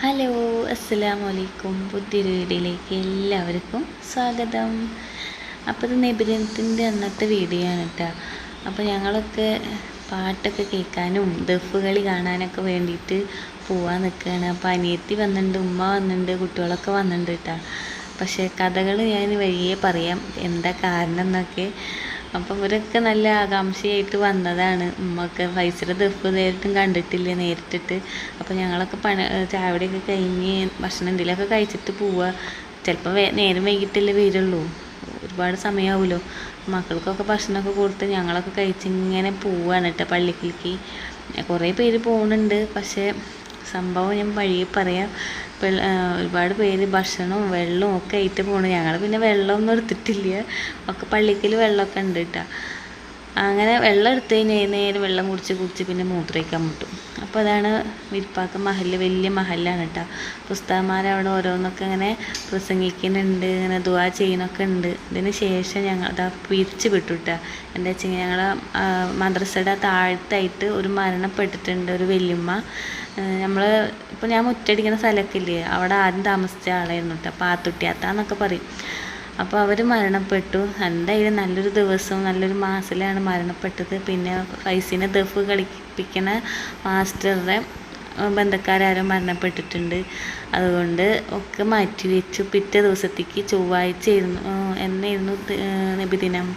Hello, അസ്സലാമു അലൈക്കും. പുതിയൊരു വീഡിയോയിലേക്ക് എല്ലാവർക്കും സ്വാഗതം. അപ്പോൾ ഇത് നബിദിനത്തിൻ്റെ അന്നത്തെ വീഡിയോ ആണ് കേട്ടോ. അപ്പോൾ ഞങ്ങളൊക്കെ പാട്ടൊക്കെ കേൾക്കാനും ദഫ് കളി കാണാനൊക്കെ വേണ്ടിയിട്ട് പോവാൻ നിൽക്കുകയാണ്. അപ്പോൾ അനിയത്തി വന്നിട്ടുണ്ട്, ഉമ്മ വന്നിട്ടുണ്ട്, കുട്ടികളൊക്കെ വന്നിട്ടുണ്ട് കേട്ടോ. പക്ഷേ കഥകൾ ഞാൻ വഴിയേ പറയാം എന്താ കാരണം എന്നൊക്കെ. അപ്പം ഇവരൊക്കെ നല്ല ആകാംക്ഷയായിട്ട് വന്നതാണ്. ഉമ്മക്ക് ഫൈസയുടെ ദഫ് നേരിട്ടും കണ്ടിട്ടില്ല നേരിട്ടിട്ട്. അപ്പോൾ ഞങ്ങളൊക്കെ ചായയുടെയൊക്കെ കഴിഞ്ഞ് ഭക്ഷണം എന്തെങ്കിലുമൊക്കെ കഴിച്ചിട്ട് പോവുക. ചിലപ്പോൾ നേരം വൈകിട്ടല്ലേ വരുള്ളൂ, ഒരുപാട് സമയമാവുമല്ലോ. മക്കൾക്കൊക്കെ ഭക്ഷണമൊക്കെ കൊടുത്ത് ഞങ്ങളൊക്കെ കഴിച്ചിങ്ങനെ പോവുകയാണ് കേട്ടോ പള്ളിക്കിലേക്ക്. കുറേ പേര് പോകുന്നുണ്ട്, പക്ഷേ സംഭവം ഞാൻ വഴിയെ പറയാം. ഒരുപാട് പേര് ഭക്ഷണവും വെള്ളവും ഒക്കെ ആയിട്ട് പോകണം. ഞങ്ങൾ പിന്നെ വെള്ളമൊന്നും എടുത്തിട്ടില്ല, ഒക്കെ പള്ളിക്കൽ വെള്ളമൊക്കെ ഉണ്ട് കേട്ടോ. അങ്ങനെ വെള്ളം എടുത്ത് കഴിഞ്ഞാൽ നേരെ വെള്ളം കുടിച്ച് പിന്നെ മൂത്രമൊഴിക്കാൻ മുട്ടും. അപ്പോൾ അതാണ് വിരിപ്പാക്ക മഹല്ല്, വലിയ മഹല്ലാണ് കേട്ടോ. ഉസ്താദന്മാരവിടെ ഓരോന്നൊക്കെ ഇങ്ങനെ പ്രസംഗിക്കുന്നുണ്ട്, ഇങ്ങനെ ദുആ ചെയ്യുന്നൊക്കെ ഉണ്ട്. ഇതിന് ശേഷം ഞങ്ങൾ അതാ പിരിച്ച് വിട്ടു കേട്ടോ. എന്താ വെച്ചെങ്കിൽ ഞങ്ങളെ മദ്രസയുടെ താഴത്തായിട്ട് ഒരു മരണപ്പെട്ടിട്ടുണ്ട്, ഒരു വല്യമ്മ. ഇപ്പോൾ ഞാൻ മുറ്റടിക്കുന്ന സ്ഥലമൊക്കെ ഇല്ലേ, അവിടെ ആദ്യം താമസിച്ച ആളായിരുന്നു കേട്ടോ, പാത്തുട്ടിയാത്താന്നൊക്കെ പറയും. അപ്പോൾ അവർ മരണപ്പെട്ടു. എന്തായാലും നല്ലൊരു ദിവസവും നല്ലൊരു മാസത്തിലാണ് മരണപ്പെട്ടത്. പിന്നെ ഫൈസിനെ ദഫ് കളിപ്പിക്കണ മാസ്റ്ററുടെ ബന്ധക്കാരും മരണപ്പെട്ടിട്ടുണ്ട്. അതുകൊണ്ട് ഒക്കെ മാറ്റി വെച്ചു. പിറ്റേ ദിവസത്തേക്ക് ചൊവ്വാഴ്ചയായിരുന്നു, എന്നായിരുന്നു നബിദിനം,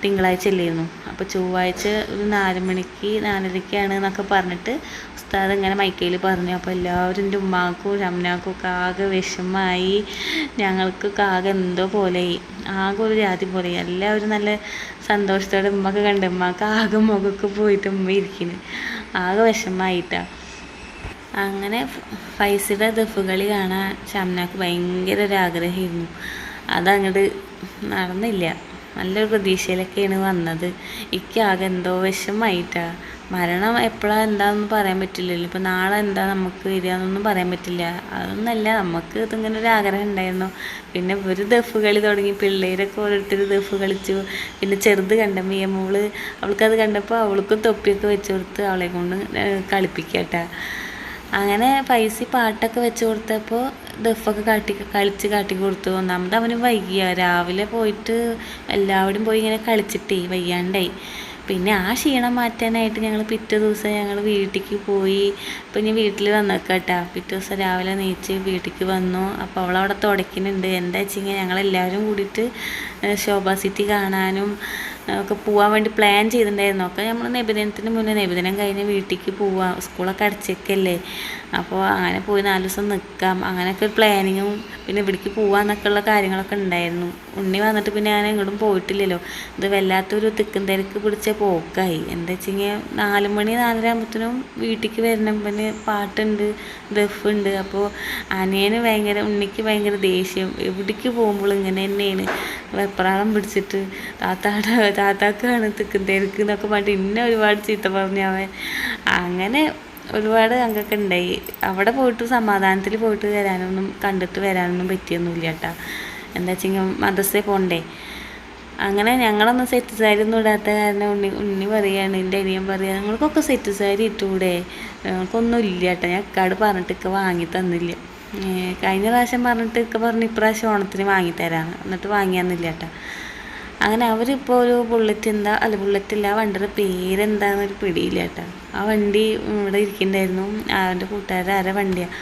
തിങ്കളാഴ്ച അല്ലായിരുന്നു. അപ്പോൾ ചൊവ്വാഴ്ച ഒരു 4 മണിക്ക് 4:30 എന്നൊക്കെ പറഞ്ഞിട്ട് ഉസ്താദ് ഇങ്ങനെ മൈക്കയിൽ പറഞ്ഞു. അപ്പോൾ എല്ലാവരും എൻ്റെ ഉമ്മാക്കും ഷംനാക്കും ഒക്കെ ആകെ വിഷമമായി, ഞങ്ങൾക്കൊക്കെ ആകെ എന്തോ പോലെയായി, ആകെ ഒരു ജാതി പോലെയായി. എല്ലാവരും നല്ല സന്തോഷത്തോടെ ഉമ്മക്ക് കണ്ട്, ഉമ്മക്ക് ആകെ മുഖമൊക്കെ പോയിട്ട് ഉമ്മ ഇരിക്കുന്നു, ആകെ വിഷമമായിട്ടാണ്. അങ്ങനെ ഫൈസയുടെ ദഫ് കളി കാണാൻ ഷംനാക്ക് ഭയങ്കര ഒരു ആഗ്രഹമായിരുന്നു. അതങ്ങോട്ട് നടന്നില്ല. നല്ലൊരു പ്രതീക്ഷയിലൊക്കെയാണ് വന്നത്. ആകെ എന്തോ വിഷമമായിട്ടാണ്. മരണം എപ്പോഴാണ് എന്താണെന്ന് പറയാൻ പറ്റില്ലല്ലോ. ഇപ്പോൾ നാളെ എന്താ നമുക്ക് വരികയെന്നൊന്നും പറയാൻ പറ്റില്ല. അതൊന്നല്ല, നമുക്ക് ഇതിങ്ങനെ ഒരു ആഗ്രഹം ഉണ്ടായിരുന്നു. പിന്നെ ഒരു ദഫ് കളി തുടങ്ങി, പിള്ളേരൊക്കെ ഓരോരുത്തർ ദഫ് കളിച്ചു. പിന്നെ ചെറുത് കണ്ട മിയമോള്, അവൾക്കത് കണ്ടപ്പോൾ അവൾക്കും തൊപ്പിയൊക്കെ വെച്ച് കൊടുത്ത് അവളെ കൊണ്ട് കളിപ്പിക്കട്ടെ. അങ്ങനെ പൈസ പാട്ടൊക്കെ വെച്ച് കൊടുത്തപ്പോൾ ദഫൊക്കെ കാട്ടി കൊടുത്തു. ഒന്നാമത് അവന് വൈകിയ, രാവിലെ പോയിട്ട് എല്ലാവരും പോയി ഇങ്ങനെ കളിച്ചിട്ടേ വയ്യാണ്ടായി. പിന്നെ ആ ക്ഷീണം മാറ്റാനായിട്ട് ഞങ്ങൾ പിറ്റേ ദിവസം ഞങ്ങൾ വീട്ടിലേക്ക് പോയി. അപ്പോൾ ഇനി വീട്ടിൽ വന്നേക്കാട്ടാ. പിറ്റേ ദിവസം രാവിലെ നീച്ച് വീട്ടിലേക്ക് വന്നു. അപ്പോൾ അവളവിടെ തുടയ്ക്കുന്നുണ്ട്. എന്താ വെച്ചെങ്കിൽ ഞങ്ങളെല്ലാവരും കൂടിയിട്ട് ശോഭ സിറ്റി കാണാനും ഒക്കെ പോകാൻ വേണ്ടി പ്ലാൻ ചെയ്തിട്ടുണ്ടായിരുന്നു. ഒക്കെ നമ്മൾ നബിദിനത്തിന് മുന്നേ, നബിദിനം കഴിഞ്ഞ് വീട്ടിലേക്ക് പോവാം, സ്കൂളൊക്കെ അടച്ചേക്കല്ലേ. അപ്പോൾ അങ്ങനെ പോയി 4 ദിവസം നിൽക്കാം, അങ്ങനെയൊക്കെ ഒരു പ്ലാനിങ്ങും പിന്നെ ഇവിടേക്ക് പോകാമെന്നൊക്കെ ഉള്ള കാര്യങ്ങളൊക്കെ ഉണ്ടായിരുന്നു. ഉണ്ണി വന്നിട്ട് പിന്നെ ഞാൻ എങ്ങോട്ടും പോയിട്ടില്ലല്ലോ. ഇത് വല്ലാത്തൊരു തിക്കും തിരക്ക് പിടിച്ച പോക്കായി. എന്താ വെച്ചെങ്കിൽ 4 മണി 4:30 ആകുമ്പോഴത്തേനും വീട്ടിലേക്ക് വരണം. പിന്നെ പാട്ടുണ്ട്, ദഫുണ്ട്. അപ്പോൾ ഉണ്ണിക്ക് ഭയങ്കര ദേഷ്യം. എവിടേക്ക് പോകുമ്പോൾ ഇങ്ങനെ തന്നെയാണ്, വെപ്രാളം പിടിച്ചിട്ട് താത്താക്കാണ് തിക്കും തിരക്ക് എന്നൊക്കെ പറഞ്ഞിട്ട് ഇന്നെ ഒരുപാട് ചീത്ത പറഞ്ഞവൻ. അങ്ങനെ ഒരുപാട് അംഗമൊക്കെ ഉണ്ടായി. അവിടെ പോയിട്ട് സമാധാനത്തിൽ പോയിട്ട് കണ്ടിട്ട് വരാനൊന്നും പറ്റിയൊന്നുമില്ല കേട്ടോ. എന്താ വെച്ചെങ്കിൽ മദ്രസയിൽ പോകണ്ടേ. അങ്ങനെ ഞങ്ങളൊന്നും സെറ്റ് സാരി ഒന്നും ഇടാത്ത കാരണം ഉണ്ണി പറയുകയാണ്, എൻ്റെ അനിയൻ പറയുക, നിങ്ങൾക്കൊക്കെ സെറ്റ് സാരി ഇട്ടുകൂടെ, ഞങ്ങൾക്കൊന്നും ഇല്ല കേട്ടോ. ഞാൻ ഇക്കാട് പറഞ്ഞിട്ട് വാങ്ങി തന്നില്ല. കഴിഞ്ഞ പ്രാവശ്യം പറഞ്ഞിട്ട് പറഞ്ഞു ഇപ്രാവശ്യം ഓണത്തിന് വാങ്ങിത്തരാണ്, എന്നിട്ട് വാങ്ങിയാന്നില്ല കേട്ടോ. അങ്ങനെ അവരിപ്പോൾ ഒരു ബുള്ളറ്റില്ല, ആ വണ്ടിയുടെ പേരെന്താണെന്നൊരു പിടിയില്ല കേട്ടോ. ആ വണ്ടി ഇവിടെ ഇരിക്കുന്നുണ്ടായിരുന്നു, അവൻ്റെ കൂട്ടുകാരുടെ വണ്ടിയാണ്.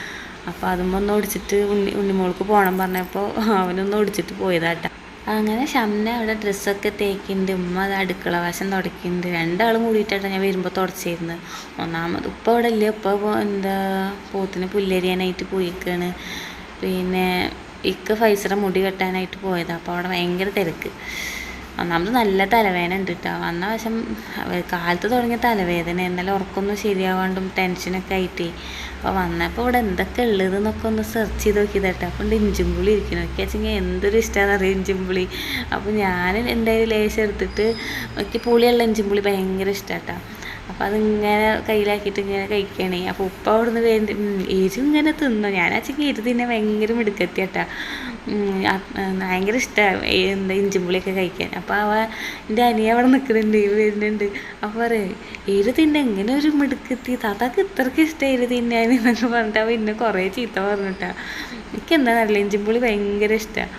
അപ്പോൾ അതുമൊന്ന് ഓടിച്ചിട്ട് ഉണ്ണിമോൾക്ക് പോകണം പറഞ്ഞപ്പോൾ അവനൊന്ന് ഓടിച്ചിട്ട് പോയതാട്ടോ. അങ്ങനെ ഷംന അവിടെ ഡ്രസ്സൊക്കെ തേക്കുന്നുണ്ട്, ഉമ്മ അത് അടുക്കള വശം തുടയ്ക്കുന്നുണ്ട്. 2 ആളും കൂടിയിട്ടാണ് ഞാൻ വരുമ്പോൾ തുടച്ചിരുന്നത്. ഒന്നാമത് ഉപ്പ അവിടെ ഇല്ല, ഉപ്പ പോത്തിന് പുല്ലരിയാനായിട്ട് പോയിക്കാണ്. പിന്നെ ഫൈസയുടെ മുടി കെട്ടാനായിട്ട് പോയതാണ്. അപ്പോൾ അവിടെ ഭയങ്കര തിരക്ക്. ഒന്നാമത് നല്ല തലവേദന ഉണ്ട് കേട്ടോ. വന്ന വശം കാലത്ത് തുടങ്ങിയ തലവേദന, എന്നാലും ഉറക്കമൊന്നും ശരിയാവാണ്ടും ടെൻഷനൊക്കെ ആയിട്ടേ. അപ്പോൾ വന്നപ്പോൾ ഇവിടെ എന്തൊക്കെ ഉള്ളതെന്നൊക്കെ ഒന്ന് സെർച്ച് ചെയ്ത് നോക്കിയത് കേട്ടോ. അപ്പോൾ ഇഞ്ചിമ്പുളി ഇരിക്കണം. ഒക്കെ വെച്ചെങ്കിൽ എന്തൊരു ഇഷ്ടമാണെന്ന് അറിയാം ഇഞ്ചിമ്പുളി. അപ്പോൾ ഞാൻ എന്തായാലും ലേശം എടുത്തിട്ട് പുളിയുള്ള ഇഞ്ചിമ്പുളി ഭയങ്കര ഇഷ്ടമാണ് കേട്ടോ. അപ്പോൾ അതിങ്ങനെ കയ്യിലാക്കിയിട്ട് ഇങ്ങനെ കഴിക്കണേ. അപ്പോൾ ഉപ്പ അവിടുന്ന് വേണ്ടി എരി ഇങ്ങനെ തിന്നു. ഞാനാച്ചെങ്കിൽ എരി തിന്നെ ഭയങ്കര മിടുക്കത്തിയാട്ടാ. ഭയങ്കര ഇഷ്ടമാണ് എന്താ ഇഞ്ചിമ്പുളിയൊക്കെ കഴിക്കാൻ. അപ്പോൾ എൻ്റെ അനിയ അവിടെ നിൽക്കുന്നുണ്ട്, വരുന്നുണ്ട്. അപ്പോൾ പറയും എരി തിന്നെ എങ്ങനെ ഒരു മിടുക്കത്തി, താത്താക്ക് ഇത്രയ്ക്ക് ഇഷ്ടം എരി തിന്നാൻ എന്നൊക്കെ പറഞ്ഞിട്ട് അവ ഇന്നെ കുറേ ചീത്ത പറഞ്ഞിട്ടാ. എനിക്ക് എന്താ നല്ല ഇഞ്ചിമ്പുളി ഭയങ്കര ഇഷ്ടമാണ്.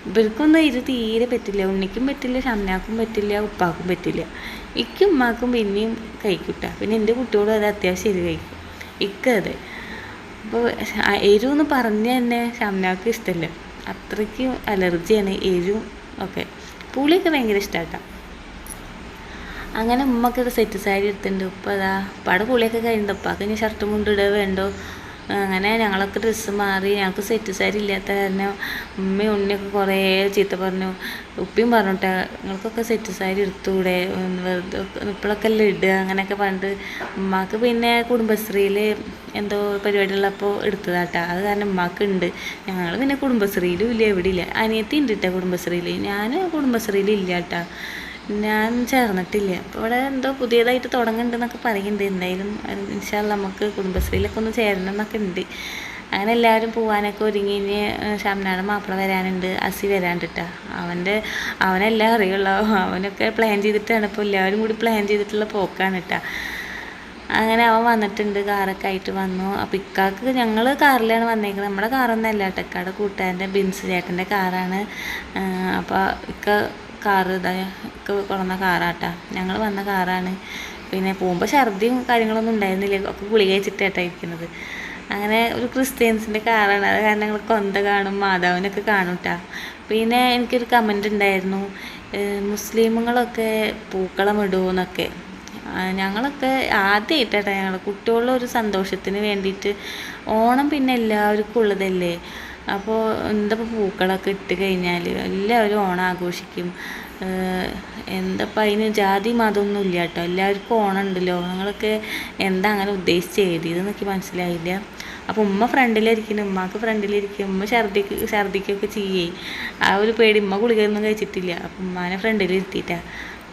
ഇവർക്കൊന്നും ഇത് തീരെ പറ്റില്ല. ഉണ്ണിക്കും പറ്റില്ല, ഷംനാക്കും പറ്റില്ല, ഉപ്പാക്കും പറ്റില്ല. ഇക്കും ഉമ്മാക്കും പിന്നെയും കഴിക്കൂട്ടാ. പിന്നെ എൻ്റെ കുട്ടിയോടും അത് അത്യാവശ്യം എരി കഴിക്കും. ഇക്കത് അപ്പോൾ എരിവെന്ന് പറഞ്ഞ തന്നെ ഷംനാക്ക് ഇഷ്ടമല്ല, അത്രയ്ക്ക് അലർജിയാണ് എരിവും ഒക്കെ. പുളിയൊക്കെ ഭയങ്കര ഇഷ്ടമാട്ടാ. അങ്ങനെ ഉമ്മക്കൊരു സെറ്റ് സാരി എടുത്തിട്ടുണ്ട്. ഉപ്പ അതാ ഉപ്പാടെ പുളിയൊക്കെ കഴിഞ്ഞിട്ട് ഉപ്പാക്ക് ഇനി ഷർട്ടും കൊണ്ടിടുക വേണ്ടോ. അങ്ങനെ ഞങ്ങളൊക്കെ ഡ്രസ്സ് മാറി. ഞങ്ങൾക്ക് സെറ്റ് സാരി ഇല്ലാത്ത കാരണം ഉമ്മയും ഉണ്ണിയൊക്കെ കുറേ ചീത്ത പറഞ്ഞു. ഉപ്പയും പറഞ്ഞിട്ടാ നിങ്ങൾക്കൊക്കെ സെറ്റ് സാരി എടുത്തുകൂടെ, വെറുതെ ഇപ്പോഴൊക്കെ എല്ലാം ഇടുക അങ്ങനെയൊക്കെ പറഞ്ഞിട്ട്. ഉമ്മാക്ക് പിന്നെ കുടുംബശ്രീയിൽ എന്തോ പരിപാടിയുള്ളപ്പോൾ എടുത്തതാട്ടാ. അത് കാരണം ഉമ്മാക്ക് ഉണ്ട്. ഞങ്ങൾ പിന്നെ കുടുംബശ്രീയിലും ഇല്ല, എവിടെ ഇല്ല. അനിയത്തി ഉണ്ട് കേട്ടോ കുടുംബശ്രീയിൽ, ഞാൻ കുടുംബശ്രീയിൽ ഇല്ല കേട്ടാ, ഞാൻ ചേർന്നിട്ടില്ല. അപ്പോൾ ഇവിടെ എന്തോ പുതിയതായിട്ട് തുടങ്ങുന്നുണ്ടെന്നൊക്കെ പറയുന്നുണ്ട്. എന്തായാലും ഇൻഷാ അല്ലാ നമുക്ക് കുടുംബശ്രീയിലൊക്കെ ഒന്ന് ചേരണം എന്നൊക്കെ ഉണ്ട്. അങ്ങനെ എല്ലാവരും പോകാനൊക്കെ ഒരുങ്ങി. ഇനി ഷംനാടെ മാപ്പിള വരാനുണ്ട്, അസി വരാണ്ട് കേട്ടോ. അവനെല്ലാം അറിയുള്ളൂ. അവനൊക്കെ പ്ലാൻ ചെയ്തിട്ടാണ്, ഇപ്പോൾ എല്ലാവരും കൂടി പ്ലാൻ ചെയ്തിട്ടുള്ള പോക്കാണ് കേട്ടോ. അങ്ങനെ അവൻ വന്നിട്ടുണ്ട്, കാറൊക്കെ ആയിട്ട് വന്നു. അപ്പോൾ ഇക്കാക്ക് ഞങ്ങൾ കാറിലാണ് വന്നേക്കുന്നത്. നമ്മുടെ കാറൊന്നും അല്ല, ഇക്കാടെ കൂട്ടുകാരൻ്റെ ബിൻസ് ചേട്ടൻ്റെ കാറാണ്. അപ്പോൾ കാറ് ഇതാ കൊണ്ടുവന്ന കാറാട്ടാ, ഞങ്ങൾ വന്ന കാറാണ്. പിന്നെ പോകുമ്പോൾ ഛർദിയും കാര്യങ്ങളൊന്നും ഉണ്ടായിരുന്നില്ല, ഒക്കെ ഗുളിക കഴിച്ചിട്ടായിട്ടാണ് ഇരിക്കുന്നത്. അങ്ങനെ ഒരു ക്രിസ്ത്യൻസിൻ്റെ കാറാണ്, അത് കാരണം ഞങ്ങൾ കൊന്ത കാണും, മാതാവിനൊക്കെ കാണും കേട്ടോ. പിന്നെ എനിക്കൊരു കമൻ്റ് ഉണ്ടായിരുന്നു, മുസ്ലിമുകളൊക്കെ പൂക്കളം ഇടുമെന്നൊക്കെ. ഞങ്ങളൊക്കെ ആദ്യമായിട്ടാണ് ഞങ്ങൾ കുട്ടികളുടെ ഒരു സന്തോഷത്തിന് വേണ്ടിയിട്ട്. ഓണം പിന്നെ എല്ലാവർക്കും ഉള്ളതല്ലേ. അപ്പോൾ എന്താ പൂക്കളൊക്കെ ഇട്ട് കഴിഞ്ഞാൽ എല്ലാവരും ഓണം ആഘോഷിക്കും. എന്താപ്പം അതിന് ജാതി മതമൊന്നും ഇല്ല കേട്ടോ, എല്ലാവർക്കും ഓണം ഉണ്ടല്ലോ. ഞങ്ങളൊക്കെ എന്താ അങ്ങനെ ഉദ്ദേശിച്ച് എഴുതിയതെന്ന് എനിക്ക് മനസ്സിലായില്ല. അപ്പോൾ ഉമ്മ ഫ്രണ്ടിലിരിക്കുന്നു, ഉമ്മാക്ക് ഫ്രണ്ടിലിരിക്കും. ഉമ്മ ഛർദിക്കൊക്കെ ചെയ്യേ. ആ ഒരു പേടി, ഉമ്മ ഗുളികയൊന്നും കഴിച്ചിട്ടില്ല. അപ്പം ഉമ്മാനെ ഫ്രണ്ടിലിരുത്തിയിട്ടാണ്.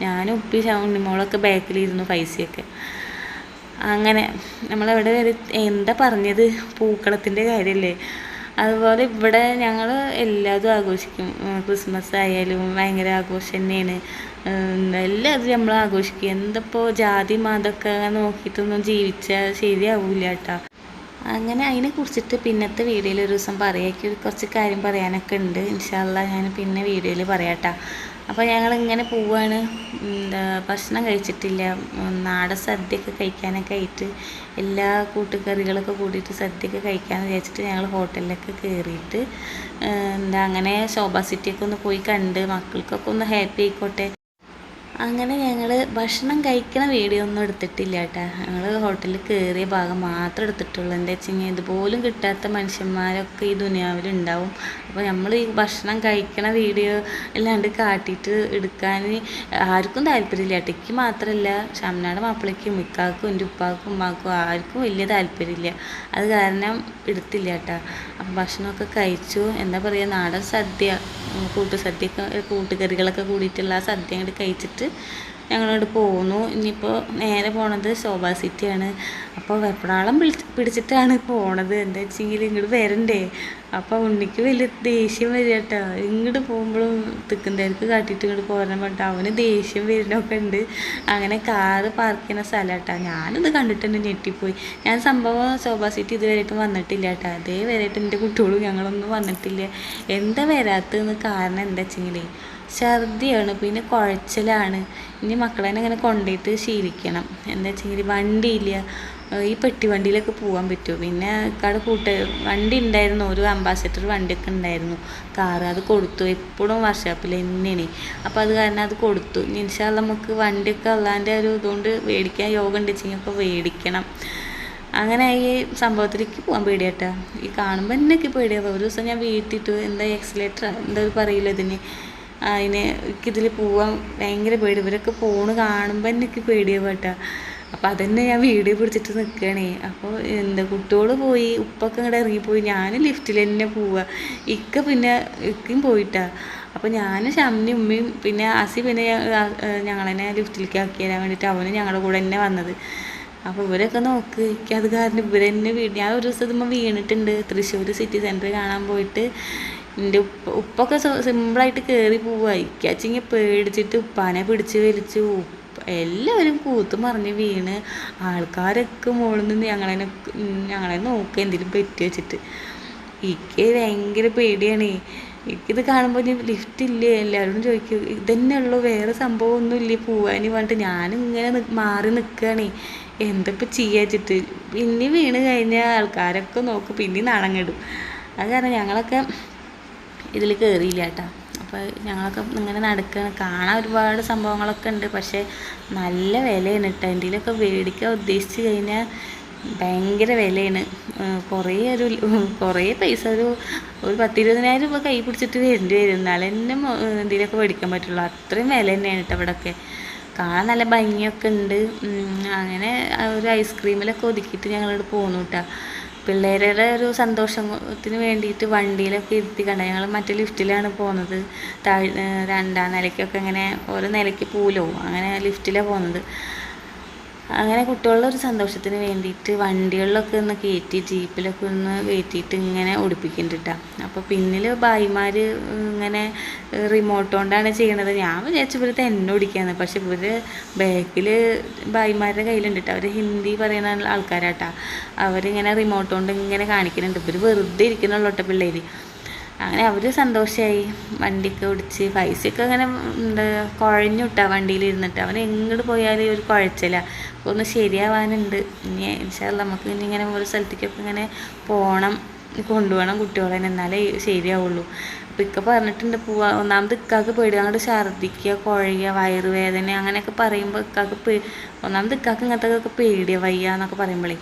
ഞാനും ഉപ്പി ഉണ്ണിമോളൊക്കെ ബാക്കിലിരുന്നു, പൈസയൊക്കെ. അങ്ങനെ നമ്മളെവിടെ വരെ എന്താ പറഞ്ഞത്, പൂക്കളത്തിൻ്റെ കാര്യമല്ലേ. അതുപോലെ ഇവിടെ ഞങ്ങൾ എല്ലാതും ആഘോഷിക്കും. ക്രിസ്മസ് ആയാലും ഭയങ്കര ആഘോഷം തന്നെയാണ്. എല്ലാതും നമ്മൾ ആഘോഷിക്കും. എന്തപ്പോൾ ജാതി മതമൊക്കെ നോക്കിയിട്ടൊന്നും ജീവിച്ചാൽ ശരിയാവില്ല കേട്ടോ. അങ്ങനെ അതിനെ കുറിച്ചിട്ട് പിന്നത്തെ വീഡിയോയിൽ ഒരു ദിവസം പറയാം. കുറച്ച് കാര്യം പറയാനൊക്കെ ഉണ്ട്. ഇൻഷാ അല്ലാ ഞാൻ പിന്നെ വീഡിയോയിൽ പറയാം കേട്ടോ. അപ്പോൾ ഞങ്ങളിങ്ങനെ പോവാണ്. ഭക്ഷണം കഴിച്ചിട്ടില്ല. നാടൻ സദ്യയൊക്കെ കഴിക്കാനൊക്കെ ആയിട്ട് എല്ലാ കൂട്ടുകറികളൊക്കെ കൂടിയിട്ട് സദ്യയൊക്കെ കഴിക്കാമെന്ന് വിചാരിച്ചിട്ട് ഞങ്ങൾ ഹോട്ടലിലൊക്കെ കയറിയിട്ട് അങ്ങനെ ശോഭ സിറ്റിയൊക്കെ ഒന്ന് പോയി കണ്ട് മക്കൾക്കൊക്കെ ഒന്ന് ഹാപ്പി ആയിക്കോട്ടെ. അങ്ങനെ ഞങ്ങൾ ഭക്ഷണം കഴിക്കണ വീഡിയോ ഒന്നും എടുത്തിട്ടില്ല കേട്ടോ. ഞങ്ങൾ ഹോട്ടലിൽ കയറിയ ഭാഗം മാത്രം എടുത്തിട്ടുള്ളൂ. എന്താ വെച്ചെങ്കിൽ ഇതുപോലും കിട്ടാത്ത മനുഷ്യന്മാരൊക്കെ ഈ ദുനിയാവിലുണ്ടാവും. അപ്പോൾ നമ്മൾ ഈ ഭക്ഷണം കഴിക്കണ വീഡിയോ അല്ലാണ്ട് കാട്ടിയിട്ട് എടുക്കാൻ ആർക്കും താല്പര്യമില്ല കേട്ടോ. എനിക്ക് മാത്രമല്ല, ഷംനാടെ മാപ്പിളയ്ക്കും ഇക്കാക്കും എൻ്റെ ഉപ്പാക്കും ഉമ്മാക്കും ആർക്കും വലിയ താല്പര്യമില്ല. അത് കാരണം എടുത്തില്ല കേട്ടോ. അപ്പം ഭക്ഷണമൊക്കെ കഴിച്ചു. എന്താ പറയുക, നാടൻ സദ്യ, കൂട്ടുകറികളൊക്കെ കൂടിയിട്ടുള്ള ആ സദ്യ അങ്ങോട്ട് കഴിച്ചിട്ട് ഞങ്ങളോട് പോന്നു. ഇനിയിപ്പോൾ നേരെ പോണത് ശോഭ സിറ്റിയാണ്. അപ്പോൾ വെപ്രാളം പിടിച്ചിട്ടാണ് പോണത്. എന്താ വെച്ചെങ്കിൽ ഇങ്ങോട്ട് വരണ്ടേ. അപ്പോൾ ഉണ്ണിക്ക് വലിയ ദേഷ്യം വരിക കേട്ടോ. ഇങ്ങോട്ട് പോകുമ്പോഴും തിക്കുന്തേർക്ക് കാട്ടിയിട്ട് ഇങ്ങോട്ട് പോരാൻ പറഞ്ഞിട്ട് അവന് ദേഷ്യം വരുന്നൊക്കെ ഉണ്ട്. അങ്ങനെ കാറ് പാർക്ക് ചെയ്യുന്ന സ്ഥലം കേട്ടോ. ഞാനിത് കണ്ടിട്ടുണ്ട്, ഞെട്ടിപ്പോയി. ഞാൻ സംഭവം ശോഭ സിറ്റി ഇതുവരെയായിട്ടും വന്നിട്ടില്ല കേട്ടോ. അതേവരെയായിട്ട് എൻ്റെ കുട്ടികളും ഞങ്ങളൊന്നും വന്നിട്ടില്ല. എന്താ വരാത്തതെന്ന് കാരണം എന്താ വെച്ചെങ്കിൽ ഛർദിയാണ്, പിന്നെ കുഴച്ചിലാണ്. ഇനി മക്കളെ ഇങ്ങനെ കൊണ്ടുപോയിട്ട് ശീലിക്കണം. എന്താ വെച്ചെങ്കിൽ വണ്ടിയില്ല, ഈ പെട്ടി വണ്ടിയിലൊക്കെ പോകാൻ പറ്റുമോ. പിന്നെ വണ്ടി ഉണ്ടായിരുന്നു, ഒരു അംബാസഡർ വണ്ടിയൊക്കെ ഉണ്ടായിരുന്നു, കാറ്. അത് കൊടുത്തു. എപ്പോഴും വർക്ക്ഷോപ്പിൽ തന്നെയാണ്. അപ്പോൾ അത് കാരണം അത് കൊടുത്തു. ഇൻഷാ അല്ലാ നമുക്ക് വണ്ടിയൊക്കെ അല്ലാൻ്റെ ഒരു ഇതുകൊണ്ട് മേടിക്കാൻ യോഗം ഉണ്ടെച്ചെങ്കിൽ ഒക്കെ മേടിക്കണം. അങ്ങനെ ഈ സംഭവത്തിലേക്ക് പോകാൻ പേടിയാട്ടാ. ഈ കാണുമ്പോൾ എന്നൊക്കെ പേടിയാവും. ഒരു ദിവസം ഞാൻ വീട്ടിട്ട് എന്താ എക്സിലേറ്റർ എന്താ പറയില്ല ഇതിന്, എനിക്കിതിൽ പോകാൻ ഭയങ്കര പേടി. ഇവരൊക്കെ ഫോണ് കാണുമ്പോൾ എനിക്ക് പേടിയാവും കേട്ടോ. അപ്പോൾ അതന്നെ ഞാൻ വീഡിയോ പിടിച്ചിട്ട് നിൽക്കുകയാണേ. അപ്പോൾ എന്താ കുട്ടിയോട് പോയി, ഉപ്പൊക്കെ ഇങ്ങോട്ട് ഇറങ്ങിപ്പോയി, ഞാൻ ലിഫ്റ്റിൽ തന്നെ പോവുക. പിന്നെ ഇക്കയും പോയിട്ടാ. അപ്പോൾ ഞാനും ഷംനി ഉമ്മയും പിന്നെ അസി പിന്നെ ഞങ്ങളെന്നെ ലിഫ്റ്റിലേക്ക് ആക്കി തരാൻ വേണ്ടിയിട്ട് അവന് ഞങ്ങളുടെ കൂടെ തന്നെ വന്നത്. അപ്പോൾ ഇവരൊക്കെ നോക്ക്, എനിക്കത് കാരണം ഇവരെന്നെ ഞാൻ ഒരു ദിവസം ഇതുമ്പോൾ വീണിട്ടുണ്ട്. തൃശ്ശൂർ സിറ്റി സെൻറ്റർ കാണാൻ പോയിട്ട് എൻ്റെ ഉപ്പൊക്കെ സിമ്പിളായിട്ട് കയറി പോവുക. ഇക്കാച്ചിങ്ങി പേടിച്ചിട്ട് ഉപ്പാനെ പിടിച്ച് വലിച്ചു. എല്ലാവരും കൂത്തും മറിഞ്ഞ് വീണ്. ആൾക്കാരൊക്കെ മുകളിൽ നിന്ന് ഞങ്ങളെ നോക്കുക എന്തെങ്കിലും പറ്റി വെച്ചിട്ട്. എനിക്ക് ഭയങ്കര പേടിയാണ്. എനിക്കിത് കാണുമ്പോൾ ഇനി ലിഫ്റ്റ് ഇല്ലേ, എല്ലാവരോടും ചോദിക്കും ഇതന്നെ ഉള്ളൂ, വേറെ സംഭവമൊന്നും ഇല്ലേ പോവാന് പറഞ്ഞിട്ട് ഞാനിങ്ങനെ മാറി നിൽക്കുകയാണ്. എന്തിപ്പോൾ ചെയ്യാച്ചിട്ട്. പിന്നെ വീണ് കഴിഞ്ഞാൽ ആൾക്കാരൊക്കെ നോക്കും, പിന്നെ നാണം കെടും. അത് കാരണം ഞങ്ങളൊക്കെ ഇതിൽ കയറിയില്ല കേട്ടോ. അപ്പോൾ ഞങ്ങളൊക്കെ ഇങ്ങനെ നടക്കുകയാണ്. കാണാൻ ഒരുപാട് സംഭവങ്ങളൊക്കെ ഉണ്ട്, പക്ഷേ നല്ല വിലയാണ് കേട്ടോ. എന്തെങ്കിലുമൊക്കെ മേടിക്കാൻ ഉദ്ദേശിച്ച് കഴിഞ്ഞാൽ ഭയങ്കര വിലയാണ്. കുറേ പൈസ, ഒരു 10-20,000 രൂപ കൈ പിടിച്ചിട്ട് വരേണ്ടി വരും, എന്നാലും തന്നെ എന്തെങ്കിലുമൊക്കെ മേടിക്കാൻ പറ്റുള്ളൂ. അത്രയും വില തന്നെയാണ് കേട്ടോ ഇവിടെയൊക്കെ. കാണാൻ നല്ല ഭംഗിയൊക്കെ ഉണ്ട്. അങ്ങനെ ഒരു ഐസ്ക്രീമിലൊക്കെ ഒതുക്കിയിട്ട് ഞങ്ങളിവിടെ പോന്നു കേട്ടോ. പിള്ളേരുടെ ഒരു സന്തോഷത്തിന് വേണ്ടിയിട്ട് വണ്ടിയിലൊക്കെ ഇരുത്തി കണ്ട. ഞങ്ങൾ മറ്റേ ലിഫ്റ്റിലാണ് പോകുന്നത്. 2ാം നിലയ്ക്കൊക്കെ ഇങ്ങനെ ഓരോ നിലയ്ക്ക് പോലോ അങ്ങനെ ലിഫ്റ്റിലാണ് പോകുന്നത്. അങ്ങനെ കുട്ടികളുടെ ഒരു സന്തോഷത്തിന് വേണ്ടിയിട്ട് വണ്ടികളിലൊക്കെ ഒന്ന് കയറ്റി, ജീപ്പിലൊക്കെ ഒന്ന് കയറ്റിയിട്ട് ഇങ്ങനെ ഓടിപ്പിക്കുന്നുണ്ട് കേട്ടോ. അപ്പോൾ പിന്നിൽ ഭായിമാർ ഇങ്ങനെ റിമോട്ട് കൊണ്ടാണ് ചെയ്യണത്. ഞാൻ വിചാരിച്ചു ഇവർ തന്നെ ഓടിക്കാന്ന്, പക്ഷെ ഇവർ ബാക്കിൽ ഭായിമാരുടെ കയ്യിലുണ്ട് കേട്ടോ. അവർ ഹിന്ദി പറയുന്ന ആൾക്കാരാട്ടോ. അവരിങ്ങനെ റിമോട്ട് കൊണ്ട് ഇങ്ങനെ കാണിക്കുന്നുണ്ട്. ഇവർ വെറുതെ ഇരിക്കുന്നുള്ളൂ കേട്ടോ പിള്ളേർ. അങ്ങനെ അവർ സന്തോഷമായി. വണ്ടിയൊക്കെ ഓടിച്ച് പൈസയൊക്കെ അങ്ങനെ എന്താ കുഴഞ്ഞു വിട്ടാ വണ്ടിയിൽ ഇരുന്നിട്ട്. അവൻ എങ്ങോട്ട് പോയാലും ഒരു കുഴച്ചില്ല. അപ്പോൾ ഒന്ന് ശരിയാവാനുണ്ട്. ഇനി ഇൻഷാ അല്ലാഹ് നമുക്ക് ഇനി ഇങ്ങനെ ഒരു സ്ഥലത്തേക്കൊക്കെ ഇങ്ങനെ കൊണ്ടുപോകണം കുട്ടികളെ, എന്നാലേ ശരിയാവുള്ളൂ. അപ്പോൾ ഇക്ക പറഞ്ഞിട്ടുണ്ട് പോവാ. ഒന്നാമത് ഇക്കാക്ക് പേടി, അങ്ങോട്ട് ഛർദ്ദിക്കുക, കുഴയുക, വയറുവേദന അങ്ങനെയൊക്കെ പറയുമ്പോൾ ഒന്നാമത് ഇക്കാക്ക് ഇങ്ങനത്തെ പേടിയാണ്, വയ്യ എന്നൊക്കെ പറയുമ്പോഴേ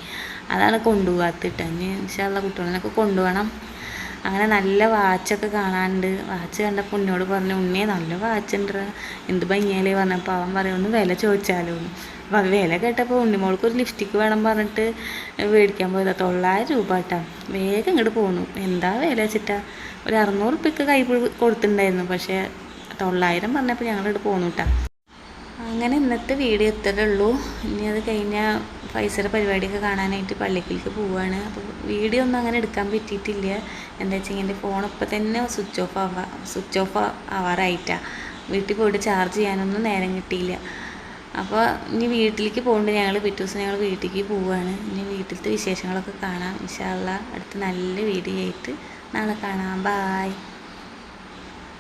അതാണ് കൊണ്ടുപോകാത്തിട്ട്. ഇനി ഇൻഷാ അല്ലാഹ് കുട്ടികളെയൊക്കെ കൊണ്ടുപോകണം. അങ്ങനെ നല്ല വാച്ചൊക്കെ കാണാനുണ്ട്. വാച്ച് കണ്ടപ്പോൾ ഉണ്ണിയോട് പറഞ്ഞു, ഉണ്ണിയെ നല്ല വാച്ചുണ്ട്, എന്ത് ഭംഗിയാലേ പറഞ്ഞപ്പോൾ അവൻ പറയും ഒന്ന് വില ചോദിച്ചാലോ എന്ന്. അപ്പോൾ അത് വില കേട്ടപ്പോൾ ഉണ്ണിമോൾക്ക് ഒരു ലിപ്സ്റ്റിക്ക് വേണം പറഞ്ഞിട്ട് മേടിക്കാൻ പോയതാണ്. 900 രൂപ കേട്ടോ. വേഗം ഇങ്ങോട്ട് പോന്നു. എന്താ വില വെച്ചിട്ടാ, ഒരു 600 റുപ്യക്ക് കൈ കൊടുത്തിട്ടുണ്ടായിരുന്നു, പക്ഷേ 900 പറഞ്ഞപ്പോൾ ഞങ്ങളിവിടെ പോന്നു കേട്ടോ. അങ്ങനെ ഇന്നത്തെ വീഡിയോ ഇത്രയേ ഉള്ളൂ. ഇനി അത് കഴിഞ്ഞാൽ ഫൈസയുടെ പരിപാടിയൊക്കെ കാണാനായിട്ട് പള്ളിക്കലേക്ക് പോവുകയാണ്. അപ്പോൾ വീഡിയോ ഒന്നും അങ്ങനെ എടുക്കാൻ പറ്റിയിട്ടില്ല. എന്താ വെച്ചെങ്കിൽ എൻ്റെ ഫോൺ ഇപ്പം തന്നെ സ്വിച്ച് ഓഫ് ആവാറായിട്ടാണ്. വീട്ടിൽ പോയിട്ട് ചാർജ് ചെയ്യാനൊന്നും നേരം കിട്ടിയില്ല. അപ്പോൾ ഇനി വീട്ടിലേക്ക് പോകുന്നുണ്ട് ഞങ്ങൾ. പിറ്റേ ദിവസം ഞങ്ങൾ വീട്ടിലേക്ക് പോവുകയാണ്. ഇനി വീട്ടിലത്തെ വിശേഷങ്ങളൊക്കെ കാണാം ഇൻഷാ അല്ലാഹ്. അടുത്ത നല്ല വീഡിയോ ആയിട്ട് നാളെ കാണാം. ബായ്.